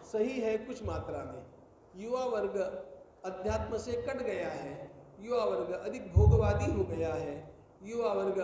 सही है कुछ मात्रा में। युवा वर्ग अध्यात्म से कट गया है, युवा वर्ग अधिक भोगवादी हो गया है, युवा वर्ग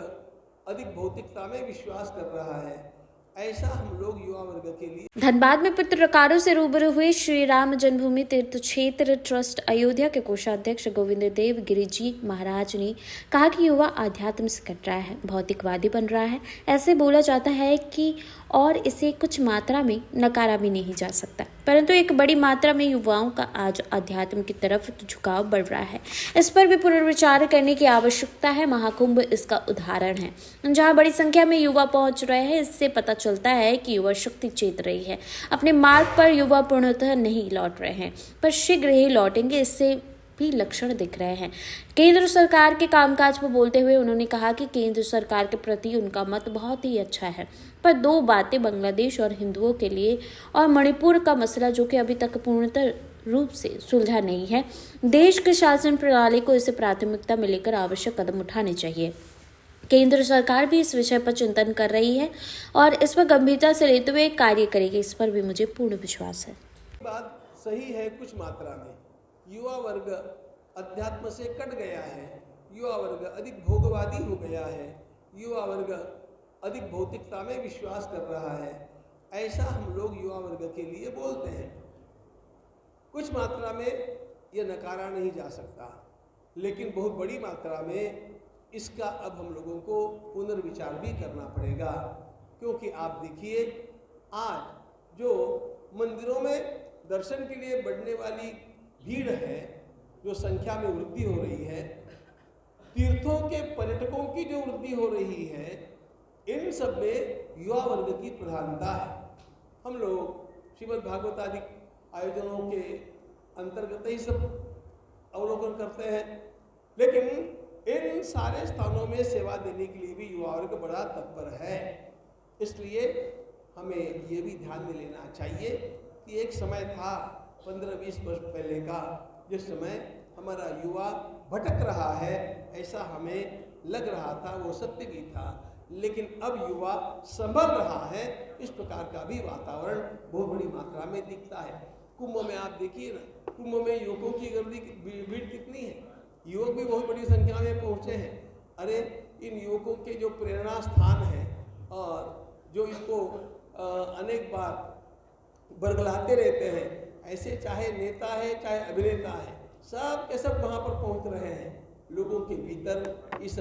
अधिक भौतिकता में विश्वास कर रहा है। ऐसा हम लोग युवा वर्ग के लिए। धनबाद में पत्रकारों से रूबरू हुए श्री राम जन्मभूमि तीर्थ क्षेत्र ट्रस्ट अयोध्या के कोषाध्यक्ष गोविंद देव गिरिजी महाराज ने कहा कि युवा आध्यात्म से कट रहा है, भौतिकवादी बन रहा है। ऐसे बोला जाता है कि और इसे कुछ मात्रा में नकारा भी नहीं जा सकता, परंतु एक बड़ी मात्रा में युवाओं का आज अध्यात्म की तरफ झुकाव बढ़ रहा है। इस पर भी पुनर्विचार करने की आवश्यकता है। महाकुंभ इसका उदाहरण है, जहां बड़ी संख्या में युवा पहुंच रहे हैं। इससे पता चलता है कि युवा शक्ति चेत रही है। अपने मार्ग पर युवा पूर्णतः नहीं लौट रहे हैं, पर शीघ्र ही लौटेंगे, इससे भी लक्षण दिख रहे हैं। केंद्र सरकार के कामकाज पर बोलते हुए उन्होंने कहा कि केंद्र सरकार के प्रति उनका मत बहुत ही अच्छा है, पर दो बातें बांग्लादेश और हिंदुओं के लिए और मणिपुर का मसला जो कि अभी तक पूर्णतः रूप से सुलझा नहीं है। देश के शासन प्रणाली को इसे प्राथमिकता में लेकर आवश्यक कदम उठाने चाहिए। केंद्र सरकार भी इस विषय पर चिंतन कर रही है और इस पर गंभीरता से लेते हुए कार्य करेगी, इस पर भी मुझे पूर्ण विश्वास है। बात सही है कुछ मात्रा में। युवा वर्ग अध्यात्म से कट गया है, युवा वर्ग अधिक भोगवादी हो गया है, युवा वर्ग अधिक भौतिकता में विश्वास कर रहा है। ऐसा हम लोग युवा वर्ग के लिए बोलते हैं। कुछ मात्रा में यह नकारा नहीं जा सकता, लेकिन बहुत बड़ी मात्रा में इसका अब हम लोगों को पुनर्विचार भी करना पड़ेगा। क्योंकि आप देखिए, आज जो मंदिरों में दर्शन के लिए बढ़ने वाली भीड़ है, जो संख्या में वृद्धि हो रही है, तीर्थों के पर्यटकों की जो वृद्धि हो रही है, इन सब में युवा वर्ग की प्रधानता है। हम लोग श्रीमद् भागवत आदि आयोजनों के अंतर्गत ही सब अवलोकन करते हैं, लेकिन इन सारे स्थानों में सेवा देने के लिए भी युवा वर्ग बड़ा तत्पर है। इसलिए हमें ये भी ध्यान में लेना चाहिए कि एक समय था 15-20 वर्ष पहले का, जिस समय हमारा युवा भटक रहा है, ऐसा हमें लग रहा था, वो सत्य भी था। लेकिन अब युवा संभल रहा है, इस प्रकार का भी वातावरण बहुत बड़ी मात्रा में दिखता है। कुंभ में आप देखिए ना, कुंभ में युवकों की गर्दी भीड़ कितनी है, युवक भी बहुत बड़ी संख्या में पहुंचे हैं। अरे इन युवकों के जो प्रेरणा स्थान है और जो इनको अनेक बार बरगलाते रहते हैं, ऐसे चाहे नेता है चाहे अभिनेता है, सब के सब वहाँ पर पहुँच रहे हैं। लोगों के भीतर इस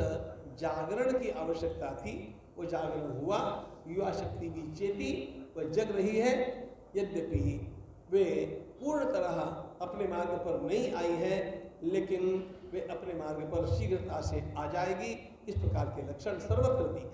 जागरण की आवश्यकता थी, वो जागरण हुआ, युवा शक्ति भी चेती, वह जग रही है। यद्यपि वे पूर्ण तरह अपने मार्ग पर नहीं आई है, लेकिन वे अपने मार्ग पर शीघ्रता से आ जाएगी। इस प्रकार के लक्षण सर्वत्र दिखे।